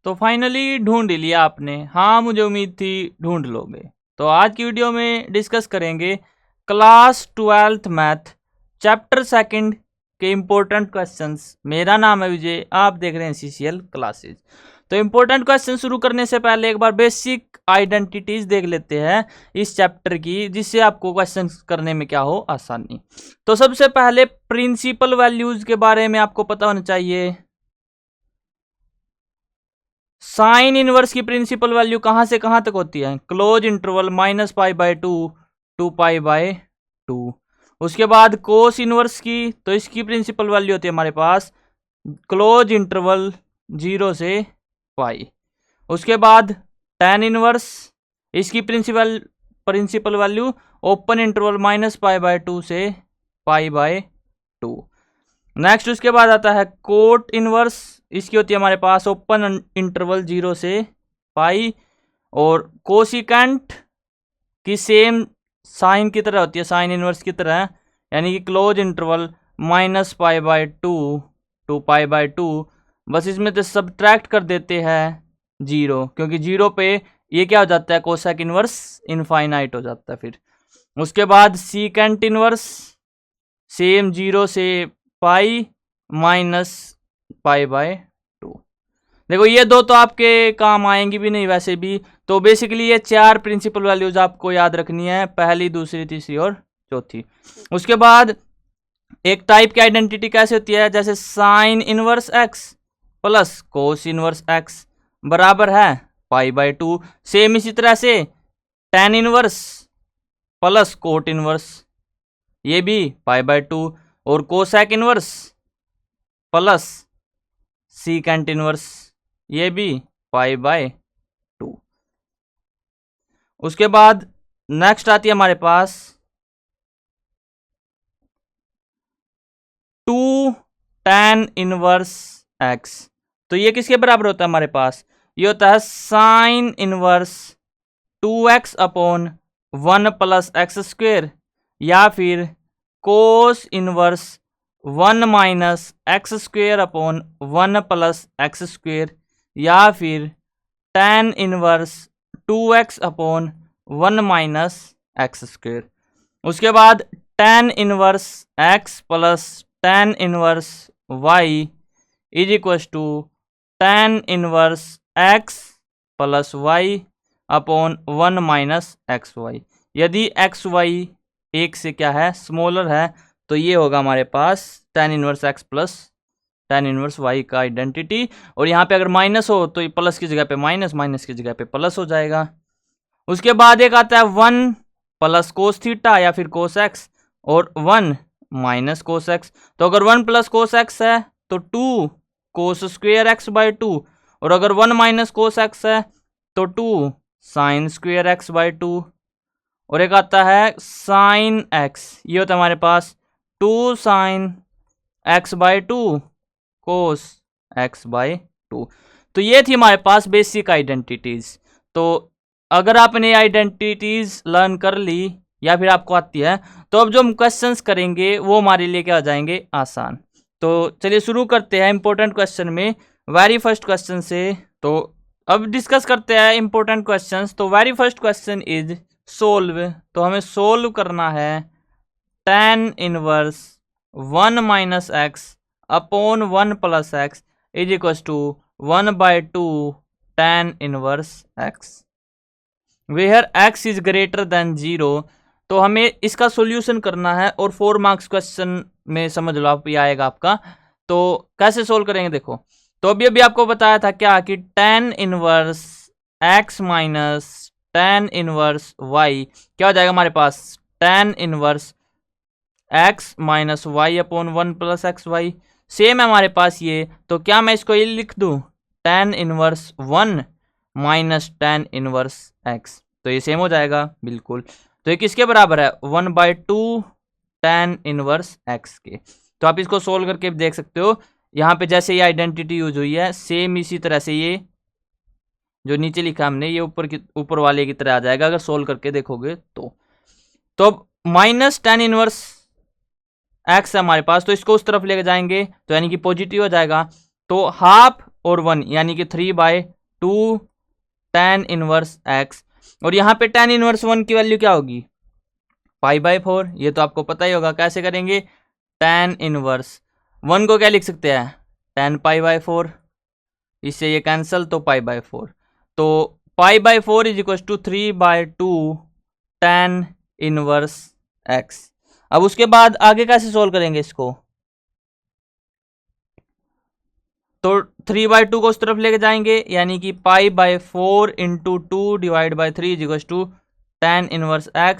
तो फाइनली ढूंढ लिया आपने। हाँ, मुझे उम्मीद थी ढूंढ लोगे। तो आज की वीडियो में डिस्कस करेंगे क्लास 12th मैथ चैप्टर 2 के इम्पोर्टेंट क्वेश्चंस। मेरा नाम है विजय, आप देख रहे हैं CCL क्लासेस। तो इम्पोर्टेंट क्वेश्चन शुरू करने से पहले एक बार बेसिक आइडेंटिटीज देख लेते हैं इस चैप्टर की, जिससे आपको क्वेश्चन करने में क्या हो आसानी। तो सबसे पहले प्रिंसिपल वैल्यूज के बारे में आपको पता होना चाहिए। साइन इनवर्स की प्रिंसिपल वैल्यू कहां से कहां तक होती है? Close interval -π/2 to π/2। उसके बाद कोस इनवर्स की, तो इसकी प्रिंसिपल वैल्यू होती है हमारे पास क्लोज इंटरवल 0 से पाई। उसके बाद tan इनवर्स, इसकी प्रिंसिपल वैल्यू ओपन इंटरवल -π/2 से π/2। नेक्स्ट उसके बाद आता है कोट इनवर्स, इसकी होती है हमारे पास ओपन इंटरवल 0 से पाई। और कोसिकेंट की सेम साइन की तरह होती है, साइन इनवर्स की तरह, यानी कि क्लोज इंटरवल -π/2 टू π/2। बस इसमें तो सब्ट्रैक्ट कर देते हैं 0, क्योंकि 0 पे ये क्या हो जाता है, कोसेक इनवर्स इनफाइनाइट हो जाता है। फिर उसके बाद सीकेंट इनवर्स सेम 0 से पाई -π/2। देखो ये दो तो आपके काम आएंगी भी नहीं वैसे भी। तो बेसिकली ये 4 प्रिंसिपल वैल्यूज आपको याद रखनी है, पहली, दूसरी, तीसरी और चौथी। उसके बाद एक टाइप की आइडेंटिटी कैसे होती है, जैसे sign inverse x plus cos inverse x बराबर है π/2। सेम इसी तरह से tan inverse plus cot inverse, ये भी π/2। और cosec inverse plus secant inverse, ये भी π/2। उसके बाद नेक्स्ट आती है हमारे पास 2 tan इनवर्स x। तो ये किसके बराबर होता है हमारे पास? ये होता है sine inverse 2x upon 1 plus x square, या फिर cos inverse 1 minus x square upon 1 plus x square, या फिर tan inverse 2x upon 1 minus x square. उसके बाद tan inverse x plus tan inverse y is equal to tan inverse x plus y upon 1 minus x y. यदि x y एक से क्या है, smaller है, तो ये होगा हमारे पास tan inverse x plus tan inverse y का आइडेंटिटी। और यहाँ पे अगर माइनस हो तो ये प्लस की जगह पे माइनस, माइनस की जगह पे प्लस हो जाएगा। उसके बाद एक आता है 1 प्लस कोस थीटा या फिर कोस x, और 1 माइनस कोस x। तो अगर 1 प्लस कोस x है तो 2 कोस स्क्वेयर x/2, और अगर 1 माइनस कोस x है तो 2 साइन स्क्वेयर x/2। और एक आता है साइन x, ये होता है हमारे पास 2 साइन x/2 कोस x/2। तो ये थी हमारे पास बेसिक आइडेंटिटीज। तो अगर आपने आइडेंटिटीज लर्न कर ली या फिर आपको आती है, तो अब जो हम क्वेश्चंस करेंगे वो हमारे लिए क्या हो जाएंगे, आसान। तो चलिए शुरू करते हैं इंपॉर्टेंट क्वेश्चन में, वेरी फर्स्ट क्वेश्चन से। तो अब डिस्कस करते हैं इंपॉर्टेंट क्वेश्चंस। तो very first question is solve. तो हमें सोल्व करना है tan inverse 1 minus x upon 1 plus x is equal to 1/2 tan inverse x, where x is greater than 0। तो हमें इसका सॉल्यूशन करना है, और 4 मार्क्स क्वेश्चन में समझ लो आप, ये आएगा आपका। तो कैसे सोल्व करेंगे देखो। तो अभी आपको बताया था क्या कि tan inverse x minus tan inverse y क्या हो जाएगा हमारे पास, tan inverse x minus y upon 1 plus x y. Same है हमारे पास ये, तो क्या मैं इसको ये लिख दूं, tan inverse 1 minus tan inverse x। तो ये सेम हो जाएगा बिल्कुल। तो ये किसके बराबर है, 1/2 tan इनवर्स x के। तो आप इसको सोल्व करके देख सकते हो। यहाँ पे जैसे ये आइडेंटिटी यूज हुई है, सेम इसी तरह से ये जो नीचे लिखा हमने, ये ऊपर वाले की तरह आ जाएगा अगर सोल्व करके देखोगे तो माइनस tan इनवर्स x है हमारे पास, तो इसको उस तरफ लेके जाएंगे तो यानी कि पॉजिटिव हो जाएगा। तो हाफ और 1 यानी कि 3/2 2 tan इनवर्स x, और यहाँ पे tan इनवर्स 1 की वैल्यू क्या होगी, π/4। ये तो आपको पता ही होगा, कैसे करेंगे, tan इनवर्स 1 को क्या लिख सकते हैं, tan π/4, इससे ये कैंसिल, तो π/4, तो π/4 is equal to 3/2 tan inverse x। अब उसके बाद आगे कैसे सोल्व करेंगे इसको, तो 3/2 को उस तरफ लेके जाएंगे, यानी कि π/4 into 2 divide by 3 is equal to tan inverse x,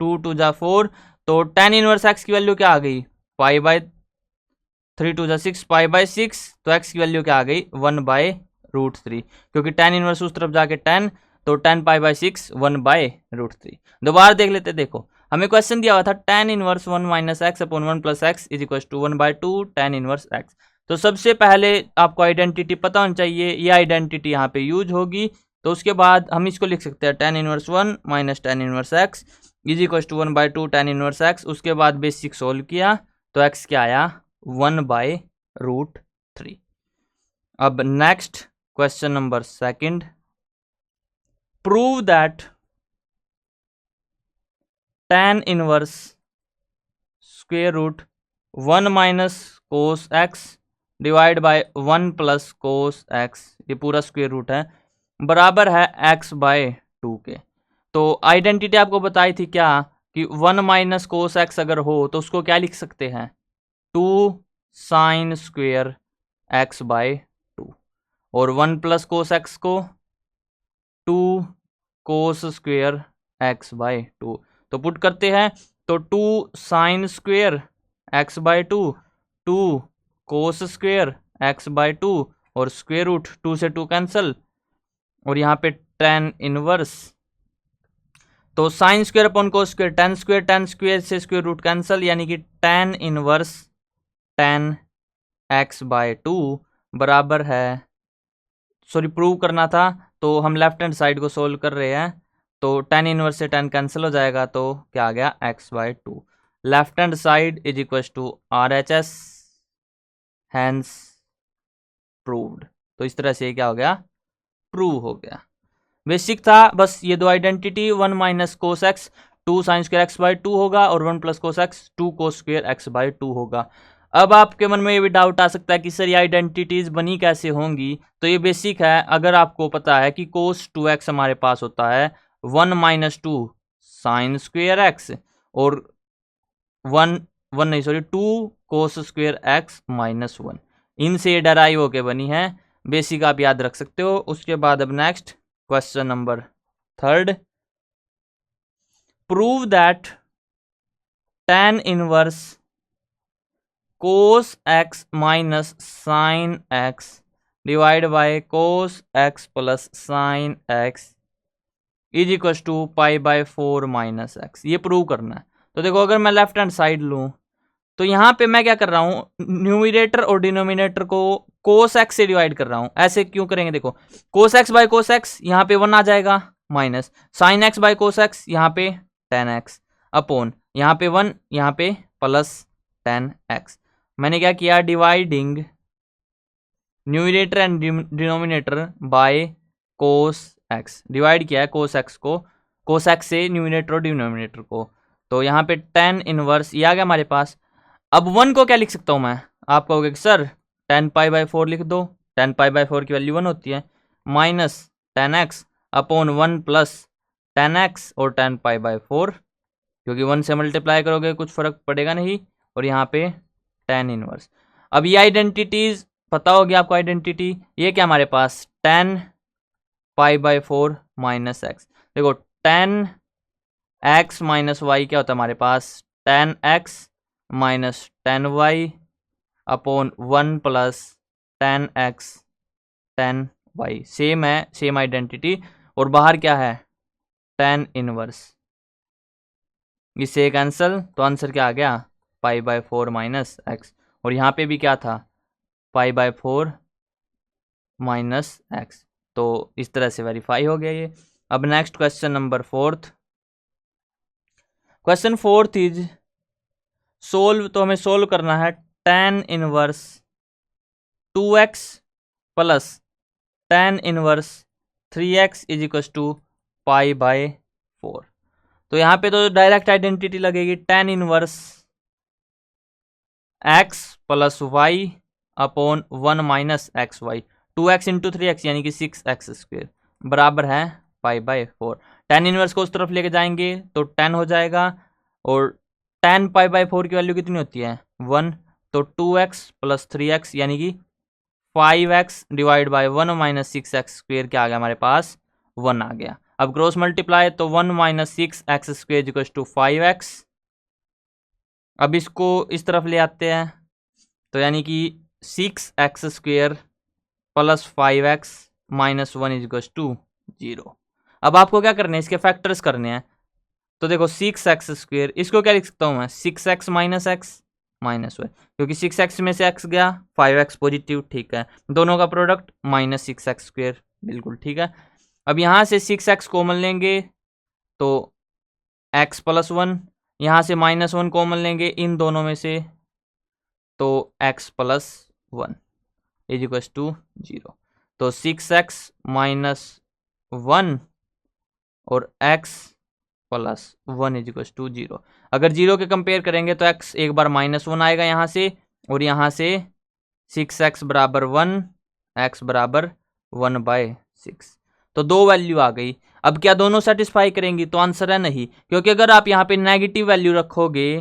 2 2 जा 4, तो tan इनवर्स x की वैल्यू क्या आ गई, π/3 2 जा 6, π/6, तो x की वैल्यू क्या आ गई, 1/√3, क्योंकि tan इनवर्स उस तरफ जाके tan, तो tan π/6 1/√3। दोबारा देख लेते, देखो हमें क्वेश्चन दिया हुआ था tan inverse 1 minus x upon 1 plus x is equal to 1/2 tan inverse x। तो सबसे पहले आपको आइडेंटिटी पता होनी चाहिए, ये आइडेंटिटी यहाँ पे यूज होगी, तो उसके बाद हम इसको लिख सकते हैं tan inverse 1 minus tan inverse x is equal to 1/2 tan inverse x। उसके बाद बेसिक सोल्व किया तो x क्या आया, 1/√3। अब next question number second, prove that tan inverse square root 1 minus cos x divide by 1 plus cos x, ये पूरा square root है, बराबर है x/2 के। तो आइडेंटिटी आपको बताई थी क्या, कि 1 माइनस कोस एक्स अगर हो तो उसको क्या लिख सकते हैं, 2 साइन स्क्वायर x/2, और 1 प्लस कोस एक्स को 2 कोस स्क्वायर x/2। तो पुट करते हैं, तो 2 sine square x/2, 2 cos square x/2, और स्क्वायर रूट 2 से 2 कैंसल, और यहाँ पे tan इनवर्स, तो sine square upon cos square tan square से स्क्वायर रूट कैंसल, यानी कि tan इनवर्स tan x/2 बराबर है, सॉरी प्रूव करना था, तो हम लेफ्ट हैंड साइड को सोल्व कर रहे हैं, तो tan इनवर्स से tan कैंसिल हो जाएगा, तो क्या आ गया, x/2। Left hand side is equal to RHS, hence proved. तो इस तरह से क्या हो गया, प्रूव हो गया। बेसिक था बस ये दो identity, 1 minus cos x 2 sine square x/2 होगा, और 1 plus cos x 2 cos square x/2 होगा। अब आपके मन में ये भी डाउट आ सकता है कि सर ये आइडेंटिटीज बनी कैसे होंगी, तो ये बेसिक है। अगर आपको पता है कि कोस 2x हमारे पास होता है 1 माइनस 2 साइन स्क्वायर एक्स, और 2 कोस स्क्वायर x माइनस 1, इनसे ये डराइव होके बनी है। बेसिक आप याद रख सकते हो। उसके बाद अब next question number third, prove that tan inverse cos x minus sine x divide by cos x plus sine x is equal to π/4 minus x। ये प्रूव करना है। तो देखो अगर मैं लेफ्ट हैंड साइड लूँ तो यहाँ पे मैं क्या कर रहा हूँ, न्यूमिनेटर और डिनोमिनेटर को कोस एक्स से डिवाइड कर रहा हूँ। ऐसे क्यों करेंगे, देखो cos x by cos x यहाँ पे 1 आ जाएगा, minus sine x by cos x यहाँ पे tan x अपॉन यहाँ पे 1 यहाँ पे प्लस tan x। मैंने क्या किया, dividing numerator and denominator by cos x, divide किया है कोस एक्स को, कोस एक्स से न्यूमिनेटर और डिनोमिनेटर को, तो यहाँ पे tan इनवर्स ये आ गया हमारे पास। अब 1 को क्या लिख सकता हूँ मैं, आप कहोगे कि सर tan π/4 लिख दो, tan π/4 की वैल्यू 1 होती है, minus tan x upon 1 plus tan x और tan π/4, क्योंकि 1 से मल्टीप्लाई करोगे कुछ फर्क पड़ेगा नहीं, और यहाँ पे tan इनवर्स। अब ये आइडेंटिटीज पता होगी आपको, आइडेंटिटी ये क्या हमारे पास tan π/4 माइनस x, देखो tan x माइनस y क्या होता है हमारे पास, tan x minus tan y upon 1 plus tan x tan y, same है, सेम आइडेंटिटी, और बाहर क्या है tan इनवर्स, इससे कैंसल, तो आंसर क्या आ गया π/4 माइनस x, और यहाँ पे भी क्या था π/4 माइनस x। तो इस तरह से वेरीफाई हो गया ये। अब next question number fourth, question fourth is solve, तो हमें सोल्व करना है tan inverse 2x plus tan inverse 3x is equal to pi by 4। तो यहाँ पे तो डायरेक्ट आइडेंटिटी लगेगी, tan inverse x plus y upon 1 minus x y, 2x into 3x यानी कि 6x स्क्वेयर बराबर है पाई बाय 4। tan इनवर्स को उस तरफ लेके जाएंगे तो tan हो जाएगा, और tan पाई बाय 4 की वैल्यू कितनी होती है 1, तो 2x प्लस 3x यानी कि 5x divide by 1 minus 6x square क्या आ गया हमारे पास 1 आ गया। अब क्रॉस मल्टीप्लाई तो 1 minus 6x square equal to 5x। अब इसको इस तरफ ले आते हैं तो यानी कि 6x square plus 5x minus 1 is equal to 0। अब आपको क्या करना है, इसके फैक्टर्स करने हैं। तो देखो 6x स्क्वेयर, इसको क्या लिख सकता हूँ मैं 6x माइनस एक्स माइनस 1, क्योंकि 6x में से x गया 5x पॉजिटिव, ठीक है, दोनों का प्रोडक्ट माइनस 6x स्क्वेयर, बिल्कुल ठीक है। अब यहाँ से 6x कॉमन लेंगे तो x प्लस 1, यहाँ से माइनस 1 कॉमन लेंगे इन दोनों में से तो x plus 1 is equal to 0। तो 6x माइनस 1 और x plus 1 is equal to 0। अगर 0 के कंपेयर करेंगे तो x एक बार माइनस 1 आएगा यहाँ से, और यहाँ से 6x बराबर 1, x बराबर 1 बाय 6। तो दो वैल्यू आ गई। अब क्या दोनों सेटिस्फाई करेंगी, तो आंसर है नहीं, क्योंकि अगर आप यहाँ पे नेगेटिव वैल्यू रखोगे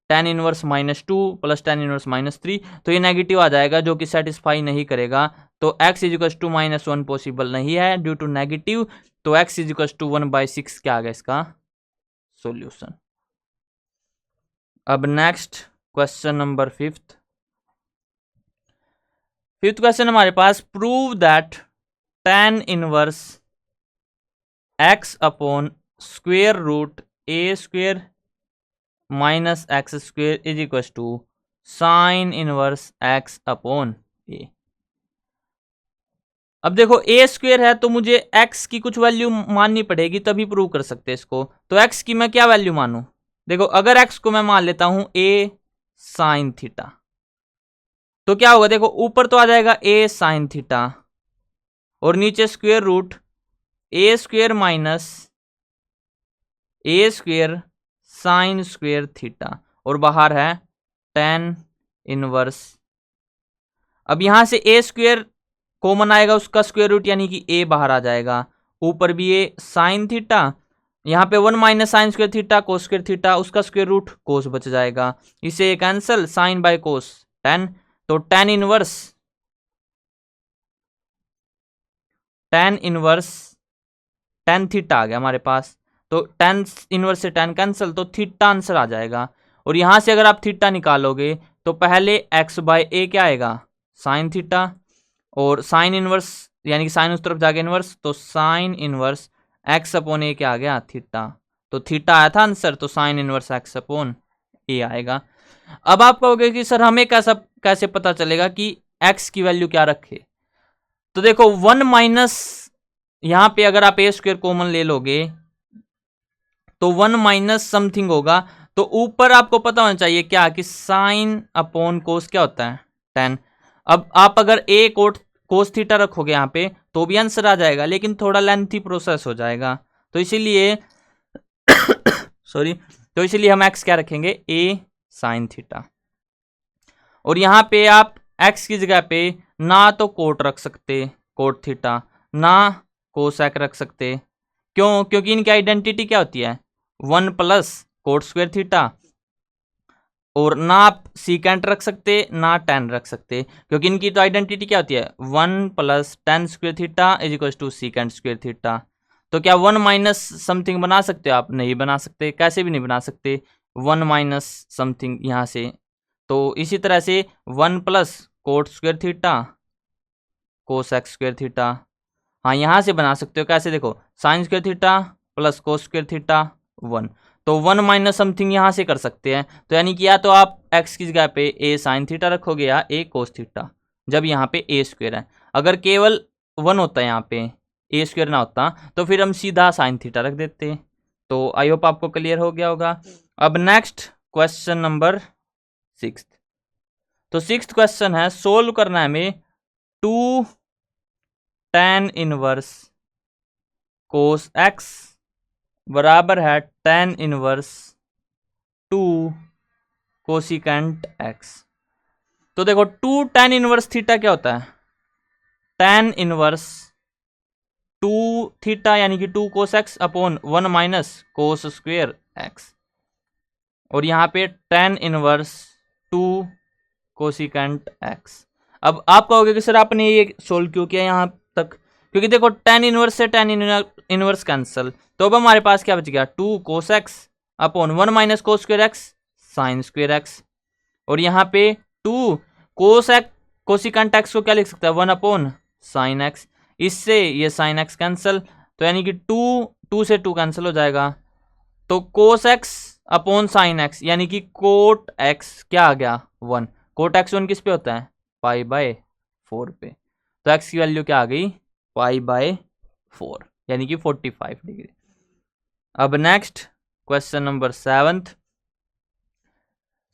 tan inverse minus 2 plus tan inverse minus 3 तो ये नेगेटिव आ जाएगा जो कि सेटिस्फाई नहीं करेगा। तो x is equal to minus 1 possible नहीं है ड्यू टू नेगेटिव, तो x is equal to 1 by 6 क्या आ गया इसका सॉल्यूशन। अब next question number fifth question हमारे पास, prove that tan inverse x upon square root a square minus x square is equal to sine inverse x upon a। अब देखो a square है तो मुझे x की कुछ वैल्यू माननी पड़ेगी तभी प्रूव कर सकते हैं इसको। तो x की मैं क्या वैल्यू मानूं, देखो अगर x को मैं मान लेता हूं a साइन थीटा तो क्या होगा, देखो ऊपर तो आ जाएगा a साइन थीटा और नीचे square root a square minus a square sine square theta, और बाहर है tan इनवर्स। अब यहां से a स्क्वेयर कॉमन आएगा, उसका स्क्वायर रूट यानी कि a बाहर आ जाएगा, ऊपर भी a साइन थीटा, यहाँ पे 1 minus sine square theta cos square theta, उसका स्क्वायर रूट कोस बच जाएगा, इसे cancel sine by cos tan। तो tan इनवर्स tan थीटा आ गया हमारे पास। तो tan इनवर्स से tan कैंसल तो थीटा आंसर आ जाएगा। और यहां से अगर आप थीटा निकालोगे तो पहले x बाय ए क्या आएगा साइन थीटा, और साइन इनवर्स यानी कि साइन उस तरफ जाके इनवर्स, तो साइन इनवर्स x अपॉन ए क्या आ गया थीटा। तो थीटा आया था आंसर, तो साइन इनवर्स x अपॉन ए आएगा। अब आप कहोगे कि सर हमें कैसे पता चलेगा कि x की वैल्यू क्या रखे। तो देखो 1 माइनस, यहां पे अगर आप ए स्क्वायर कॉमन ले लोगे तो 1 माइनस समथिंग होगा, तो ऊपर आपको पता होना चाहिए क्या कि साइन अपॉन कोस क्या होता है tan। अब आप अगर ए कोस थीटा रखोगे यहाँ पे तो भी आंसर आ जाएगा, लेकिन थोड़ा लेंथी प्रोसेस हो जाएगा, तो इसीलिए सॉरी, तो इसीलिए हम x क्या रखेंगे a साइन थीटा। और यहाँ पे आप x की जगह पे ना तो कोट रख सकते कोट थीटा, ना कोसेक रख सकते, क्यों, क्योंकि इनकी आइडेंटिटी क्या होती है 1 प्लस कोट स्क्वायर थीटा, और ना आप सीकेंट रख सकते ना tan रख सकते, क्योंकि इनकी तो आइडेंटिटी क्या होती है 1 plus tan square theta is equal to secant square theta. तो क्या 1 माइनस समथिंग बना सकते हो आप, नहीं बना सकते, कैसे भी नहीं बना सकते 1 माइनस समथिंग यहाँ से। तो इसी तरह से 1 plus coat square theta cosec square theta, हाँ यहाँ से बना सकते हो, कैसे, देखो sign square theta plus cos square theta 1, तो 1 माइनस समथिंग यहाँ से कर सकते हैं। तो यानी कि या तो आप x की जगह पे a साइन थीटा रखोगे या a कोस थीटा, जब यहाँ पे a स्क्वायर है। अगर केवल 1 होता है यहाँ पे a स्क्वायर ना होता तो फिर हम सीधा साइन थीटा रख देते। तो आई होप आपको क्लियर हो गया होगा। अब नेक्स्ट क्वेश्चन नंबर 6। तो 6th क्वेश्चन है, सोल्व करना है हमें 2 tan इनवर्स कोस एक्स बराबर है tan इनवर्स 2 कोसिकेंट एक्स। तो देखो 2 tan इनवर्स थीटा क्या होता है, tan इनवर्स 2 थीटा यानी कि 2 cos x upon 1 minus cos square x, और यहाँ पे tan इनवर्स 2 कोसिकेंट एक्स। अब आप कहोगे कि सर आपने ये सोल्व क्यों किया यहाँ तक, क्योंकि देखो tan इनवर्स से tan इनवर्स कैंसिल, तो अब हमारे पास क्या बच गया 2 cos x upon 1 minus cos square x sine square x, और यहाँ पे 2 कोस एक्स कोसिकेंट एक्स को क्या लिख सकता है 1 अपॉन साइन एक्स, इससे ये साइन एक्स कैंसिल, तो यानी कि 2 से 2 कैंसिल हो जाएगा, तो cos x upon sine x यानी कि कोट एक्स क्या आ गया 1, कोट एक्स 1 किस पे होता है π/4 पे, तो एक्स की वैल्यू क्या आ गई π/4 यानी कि 45 डिग्री। अब नेक्स्ट क्वेश्चन नंबर 7th,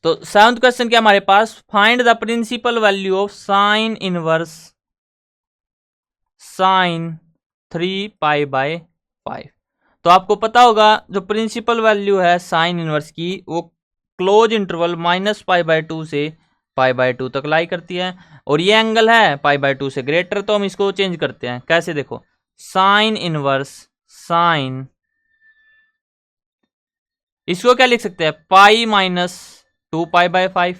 तो 7th क्वेश्चन क्या हमारे पास, find the principal value of sine inverse sine 3π/5। तो आपको पता होगा जो प्रिंसिपल वैल्यू है साइन इनवर्स की वो क्लोज इंटरवल -π/2 से π/2 तक लाई करती है, और ये एंगल है π/2 से ग्रेटर, तो हम इसको चेंज करते हैं कैसे, देखो साइन इनवर्स साइन, इसको क्या लिख सकते हैं π-2π/5,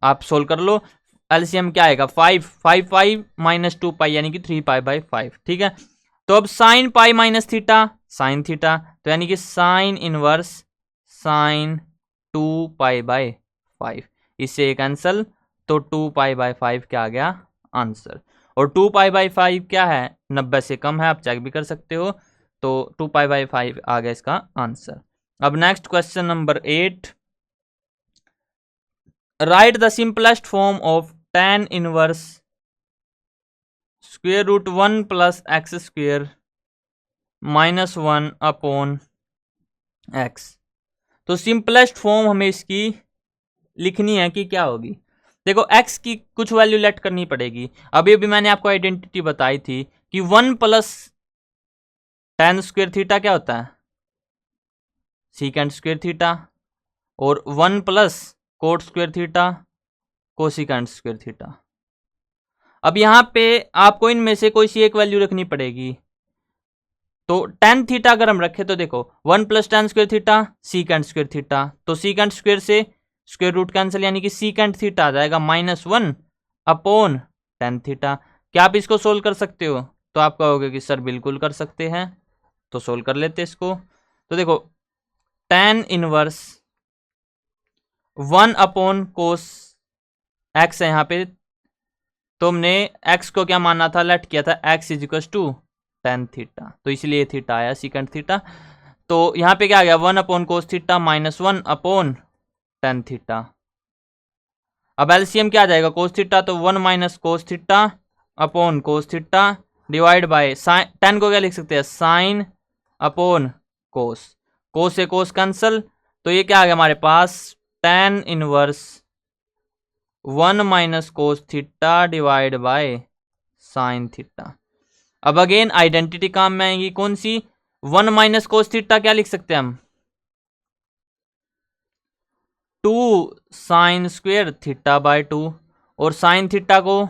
आप सोल्व कर लो, एलसीएम क्या आएगा 5 5 -2π यानी कि 3π/5, ठीक है। तो अब sine pi minus theta sine theta, तो यानी कि साइन इनवर्स साइन 2π/5, इससे कैंसल, तो 2π/5 क्या आ गया आंसर, और 2π/5 क्या है 90 से कम है, आप चेक भी कर सकते हो, तो 2π/5 आ गया इसका आंसर। अब next question number 8, write the simplest form of tan inverse square root 1 plus x square -1 upon x. तो सिंपलेस्ट फॉर्म हमें इसकी लिखनी है कि क्या होगी, देखो x की कुछ वैल्यू लेट करनी पड़ेगी, अभी अभी मैंने आपको आइडेंटिटी बताई थी कि 1 प्लस tan स्क्वेयर थीटा क्या होता है सीकेंट स्क्वेयर थीटा, और 1 plus coat square theta cosecant square theta. अब यहाँ पे आपको इनमें से कोई सी एक वैल्यू रखनी पड़ेगी, तो tan थीटा अगर हम रखें तो देखो 1 plus tan square theta secant square theta, तो सीकेंट स्क्वेयर से स्क्वेयर रूट कैंसिल यानी कि सीकेंट थीटा आ जाएगा -1 अपॉन tan थीटा। क्या आप इसको सोल्व कर सकते हो, तो आप कहोगे कि सर बिल्कुल कर सकते हैं, तो सोल्व कर लेते इसको। तो देखो tan inverse 1 upon cos x है यहाँ पे, तो हमने x को क्या माना था लेट किया था x = tan थीटा, तो इसलिए थीटा आया सीकेंट थीटा, तो यहाँ पे क्या आ गया 1 upon cos theta -1 upon tan theta. अब एलसीएम क्या आ जाएगा कोस थीटा, तो 1 minus cos theta upon cos theta divide by tan को क्या लिख सकते हैं साइन अपॉन कोस, कोस से कोस कैंसल, तो ये क्या आ गया हमारे पास tan inverse 1 minus cos theta divide by sine theta. अब अगेन आइडेंटिटी काम में आएगी, कौन सी 1 माइनस कोस थीटा क्या लिख सकते हैं हम 2 साइन स्क्वेयर थीटा/2, और साइन थीटा को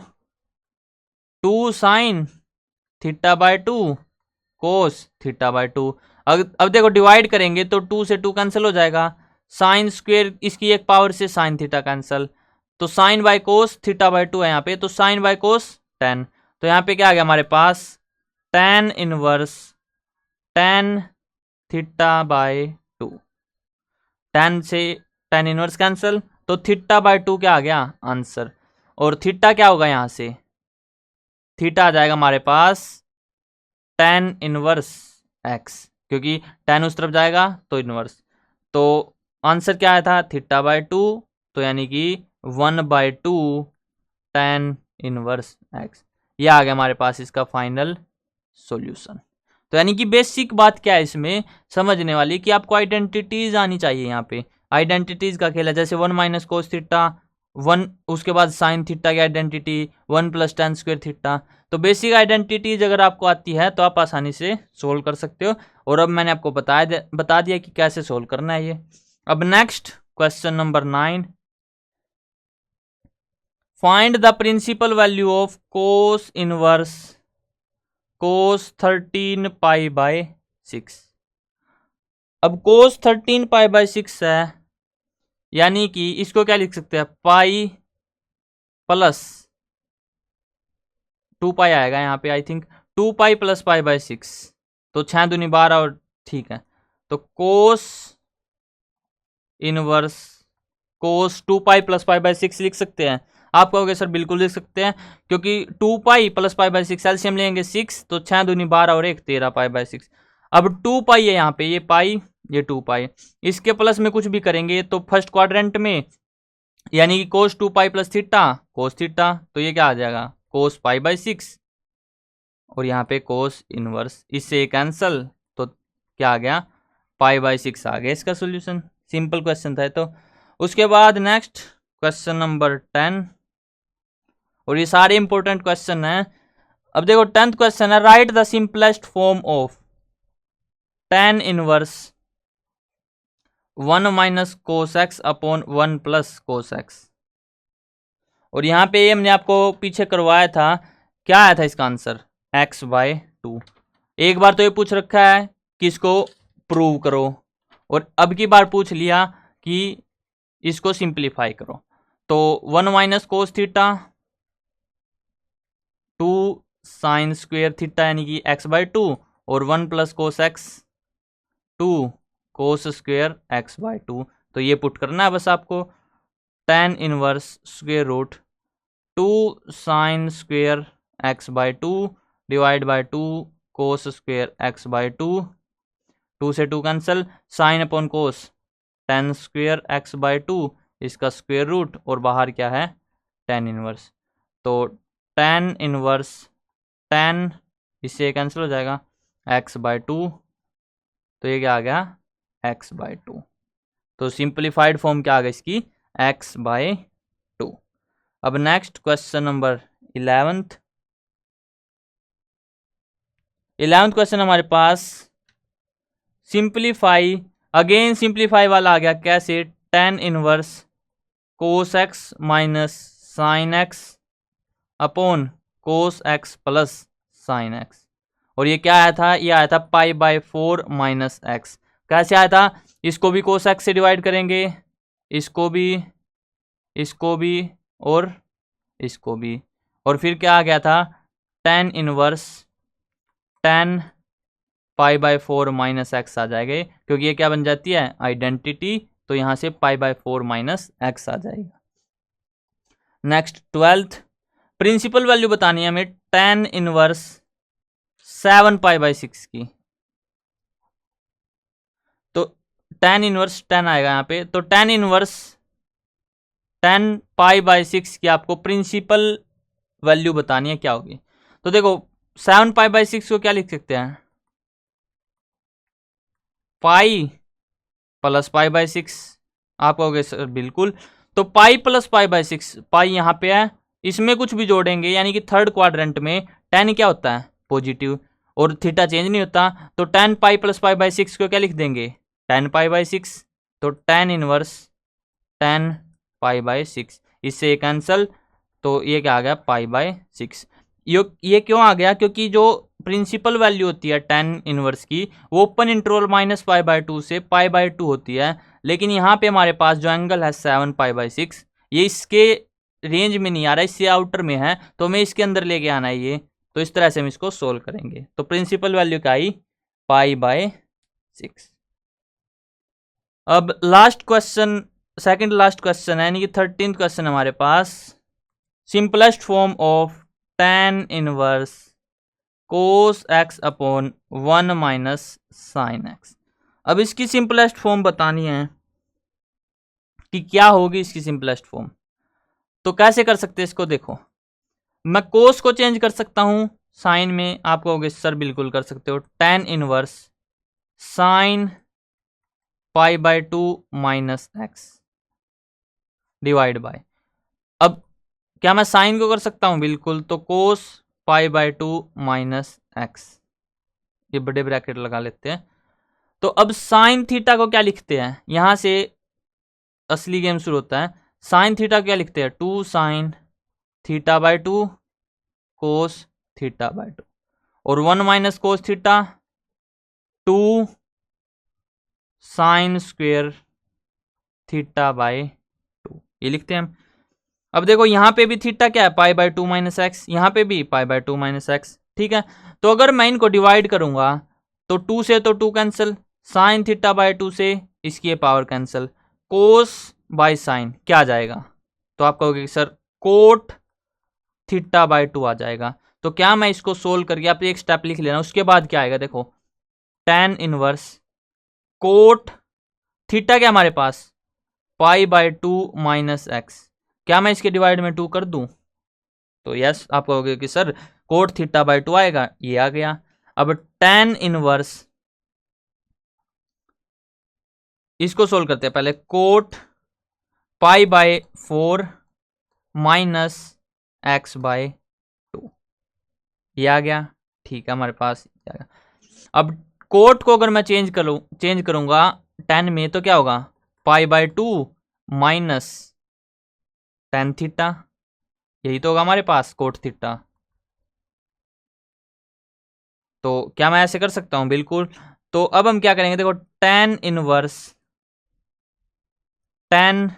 2 साइन थीटा/2 कोस थीटा/2। अब देखो डिवाइड करेंगे तो 2 से 2 कैंसिल हो जाएगा, साइन स्क्वेयर इसकी एक पावर से साइन थीटा कैंसिल, तो साइन बाय कोस थीटा/2 है यहाँ पे, तो साइन बाय कोस tan, तो यहाँ पे क्या आ गया हमारे पास tan इनवर्स tan थीटा/2, tan से tan इनवर्स कैंसिल, तो थीटा/2 क्या आ गया आंसर, और थीटा क्या होगा यहाँ से थीटा आ जाएगा हमारे पास tan इनवर्स x, क्योंकि tan उस तरफ जाएगा तो इनवर्स, तो आंसर क्या आया था थीटा/2, तो यानी कि 1/2 tan इनवर्स x, ये आ गया हमारे पास इसका फाइनल सॉल्यूशन। तो यानी कि बेसिक बात क्या है इसमें समझने वाली कि आपको आइडेंटिटीज आनी चाहिए, यहाँ पे आइडेंटिटीज का खेल है, जैसे 1 माइनस कोस थीटा 1, उसके बाद साइन थीटा की आइडेंटिटी 1 + tan स्क्वायर थीटा। तो बेसिक आइडेंटिटीज अगर आपको आती है तो आप आसानी से सोल्व कर सकते हो। और अब मैंने आपको बता दिया कि कैसे सोल्व करना है ये। अब next question number 9, find the principal value of cos inverse cos 13π/6। अब कोस 13π/6 है, यानी कि इसको क्या लिख सकते हैं, पाई प्लस 2π आएगा यहाँ पे, आई थिंक 2π + π/6। तो 6 दूनी 12 और ठीक है। तो कोस इनवर्स कोस 2π + π/6 लिख सकते हैं। आप कहोगे सर बिल्कुल लिख सकते हैं, क्योंकि 2π + π/6 एलसीएम लेंगे 6, तो 6 दूनी 12 और 1 13 π/6। अब 2π है यहाँ पे, ये पाई ये 2π, इसके प्लस में कुछ भी करेंगे तो फर्स्ट क्वाड्रेंट में, यानी कि कोस 2π + थीटा कोस थीटा, तो ये क्या आ जाएगा कोस π/6, और यहाँ पे कोस इनवर्स, इससे कैंसल, तो क्या आ गया π/6 आ गया इसका सोल्यूशन। सिंपल क्वेश्चन था तो। उसके बाद नेक्स्ट क्वेश्चन नंबर 10, और ये सारे इंपॉर्टेंट क्वेश्चन हैं। अब देखो 10th क्वेश्चन है, right the simplest form of tan inverse 1 - cos x / 1 + cos x। और यहाँ पे हमने आपको पीछे करवाया था, क्या आया था इसका आंसर x/2। एक बार तो ये पूछ रखा है कि इसको प्रूव करो, और अब की बार पूछ लिया कि इसको सिंप्लीफाई करो। तो 1 - cos theta 2 sin square theta यानी कि x/2, और 1 + cos x 2 cos square x/2। तो ये पुट करना है बस आपको, tan inverse square root 2 sin square x/2 divide by 2 cos square x/2, 2 से 2 cancel, sine upon cos tan square x/2 इसका स्क्वायर रूट, और बाहर क्या है tan इनवर्स। तो tan इनवर्स tan इससे कैंसिल हो जाएगा x/2, तो ये क्या आ गया x/2। तो सिंप्लीफाइड फॉर्म क्या आ गया इसकी x/2। अब next question number 11th question हमारे पास, सिंप्लीफाई, अगेन सिंप्लीफाई वाला आ गया, कैसे, tan inverse cos x - sin x upon cos x + sin x। और ये क्या आया था, ये आया था π/4 - x। कैसे आया था, इसको भी cos x से डिवाइड करेंगे, इसको भी और इसको भी, और फिर क्या आ गया था tan इनवर्स tan π/4 - x आ जाएगा, क्योंकि ये क्या बन जाती है आइडेंटिटी, तो यहाँ से π/4 - x आ जाएगा। नेक्स्ट 12th, प्रिंसिपल वैल्यू बतानी है हमें tan इनवर्स 7π/6 की। तो tan इनवर्स 10 आएगा यहाँ पे, तो tan इनवर्स 10π/6 की आपको प्रिंसिपल वैल्यू बतानी है, क्या होगी। तो देखो 7π/6 को क्या लिख सकते हैं, पाई प्लस π/6। आप कहोगे सर बिल्कुल, तो पाई प्लस π/6, पाई यहाँ पे है, इसमें कुछ भी जोड़ेंगे, यानी कि थर्ड क्वाड्रेंट में tan क्या होता है पॉजिटिव, और थीटा चेंज नहीं होता, तो tan पाई प्लस π/6 को क्या लिख देंगे tan π/6। तो tan इनवर्स tan π/6, इससे कैंसल, तो ये क्या आ गया π/6। ये क्यों आ गया, क्योंकि जो प्रिंसिपल वैल्यू होती है tan इनवर्स की, वो ओपन इंटरवल -π/2 से π/2 होती है, लेकिन यहाँ पे हमारे पास जो एंगल है 7π/6, ये इसके रेंज में नहीं आ रहा है, इससे आउटर में है, तो हमें इसके अंदर लेके आना है ये। तो इस तरह से हम इसको सोल्व करेंगे। तो प्रिंसिपल वैल्यू क्या आई π/6। अब last question, second last question है, यानी कि 13th क्वेश्चन हमारे पास, simplest form of tan inverse cos x upon 1 - sin x। अब इसकी सिंपलेस्ट फॉर्म बतानी है कि क्या होगी इसकी सिंपलेस्ट फॉर्म। तो कैसे कर सकते हैं इसको, देखो मैं cos को चेंज कर सकता हूं साइन में, आप कहोगे सर बिल्कुल कर सकते हो, tan inverse sin π/2 - x divide bye, अब क्या मैं साइन को कर सकता हूँ? बिल्कुल। तो कोस π/2 माइनस एक्स, ये बड़े ब्रैकेट लगा लेते हैं। तो अब साइन थीटा को क्या लिखते हैं? यहां से असली गेम शुरू होता है। साइन थीटा क्या लिखते हैं? 2 साइन θ/2 कोस θ/2 और 1 minus cos theta 2 sine square θ/2, ये लिखते हैं हम। अब देखो यहाँ पे भी थीटा क्या है? π/2 माइनस एक्स, यहाँ पे भी π/2 माइनस एक्स। ठीक है, तो अगर मैं इनको डिवाइड करूंगा तो 2 से तो 2 कैंसिल, साइन θ/2 से इसकी power cancel, cos by sine क्या आ जाएगा? तो आप कहोगे कि सर कोट θ/2 आ जाएगा। तो क्या मैं इसको सोल्व करके, आप एक स्टेप लिख लेना, उसके बाद क्या आएगा? देखो tan इनवर्स कोट थीटा क्या हमारे पास? π/2 माइनस एक्स। क्या मैं इसके डिवाइड में 2 कर दूं? तो यस, आप कहोगे कि सर कोट θ/2 आएगा, ये आ गया। अब tan इनवर्स, इसको सोल्व करते हैं पहले। कोट π/4 माइनस x/2, ये आ गया। ठीक है, हमारे पास आ गया। अब कोट को अगर मैं चेंज करूंगा tan में, तो क्या होगा? π/2 माइनस tan थीटा, यही तो होगा हमारे पास कोट थीटा। तो क्या मैं ऐसे कर सकता हूं? बिल्कुल। तो अब हम क्या करेंगे? देखो tan inverse tan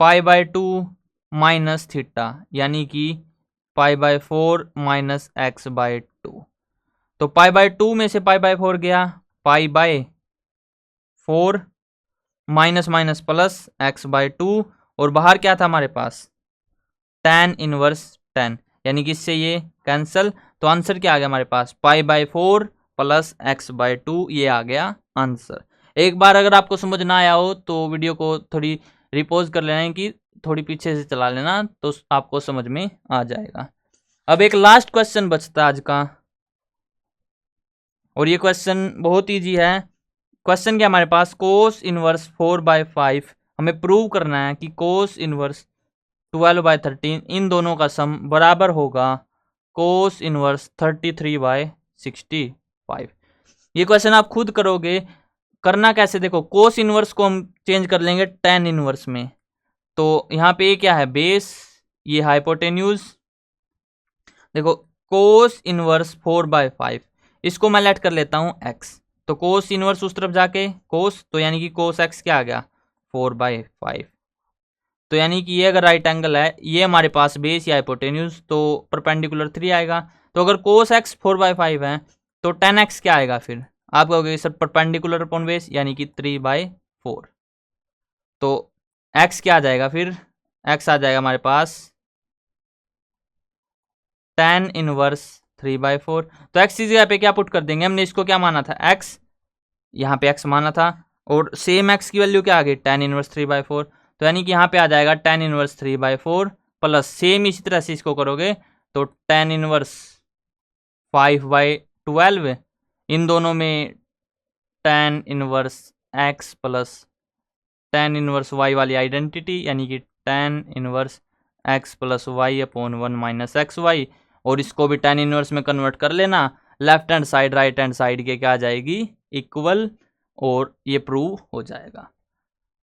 π/2 minus theta, यानी कि π/4 माइनस x/2। तो π/2 में से π/4 गया, π/4 माइनस माइनस प्लस x/2, और बाहर क्या था हमारे पास? tan इनवर्स tan, यानी कि इससे ये कैंसिल। तो आंसर क्या आ गया हमारे पास? π/4 प्लस x/2, ये आ गया आंसर। एक बार अगर आपको समझ ना आया हो तो वीडियो को थोड़ी रिपोज कर लेना है, कि थोड़ी पीछे से चला लेना, तो आपको समझ में आ जाएगा। अब एक लास्ट क्वेश्चन बचता है आज का, और ये क्वेश्चन बहुत ईजी है। क्वेश्चन क्या हमारे पास? कोस इनवर्स 4/5, हमें प्रूव करना है कि कोस इनवर्स 12/13 इन दोनों का सम बराबर होगा कोस इनवर्स 33/65। ये क्वेश्चन आप खुद करोगे। करना कैसे? देखो कोस इनवर्स को हम चेंज कर लेंगे tan इनवर्स में। तो यहाँ पे क्या है? बेस, ये हाइपोटेन्यूज। देखो कोस इनवर्स 4/5, इसको मैं लेट कर लेता हूँ x। तो कोस इनवर्स उस तरफ जाके कोस, तो यानी कि कोस x क्या आ गया? 4/5। तो यानी कि ये अगर राइट एंगल है, ये हमारे पास बेस या हाइपोटेन्यूज, तो परपेंडिकुलर 3 आएगा। तो अगर कोस x 4/5 है तो tan x क्या आएगा? फिर आप कहोगे सर परपेंडिकुलर अपॉन बेस, यानी कि 3/4। तो x क्या आ जाएगा? फिर x आ जाएगा हमारे पास tan इनवर्स 3/4। तो x की जगह पे क्या पुट कर देंगे? हमने इसको क्या माना था? x, यहाँ पे x माना था, और सेम x की वैल्यू क्या आ गई? tan inverse 3/4। तो यानी कि यहाँ पे आ जाएगा tan इनवर्स 3/4 प्लस, सेम इसी तरह से इसको करोगे तो tan इनवर्स 5/12, इन दोनों में tan inverse x plus tan inverse y वाली आइडेंटिटी, यानी कि tan inverse x plus y upon 1 minus x y, और इसको भी tan इनवर्स में कन्वर्ट कर लेना। Left hand side right hand side के क्या आ जाएगी? इक्वल, और ये प्रूव हो जाएगा।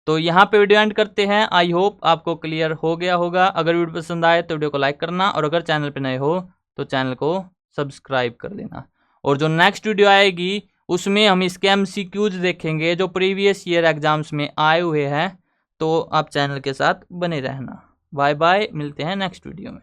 तो यहाँ पे वीडियो एंड करते हैं। आई होप आपको क्लियर हो गया होगा। अगर वीडियो पसंद आए तो वीडियो को लाइक करना, और अगर चैनल पे नए हो तो चैनल को सब्सक्राइब कर लेना। और जो नेक्स्ट वीडियो आएगी उसमें हम इसके MCQs देखेंगे जो प्रीवियस ईयर एग्जाम्स में आए हुए हैं। तो आप चैनल के साथ बने रहना। बाय बाय, मिलते हैं नेक्स्ट वीडियो में।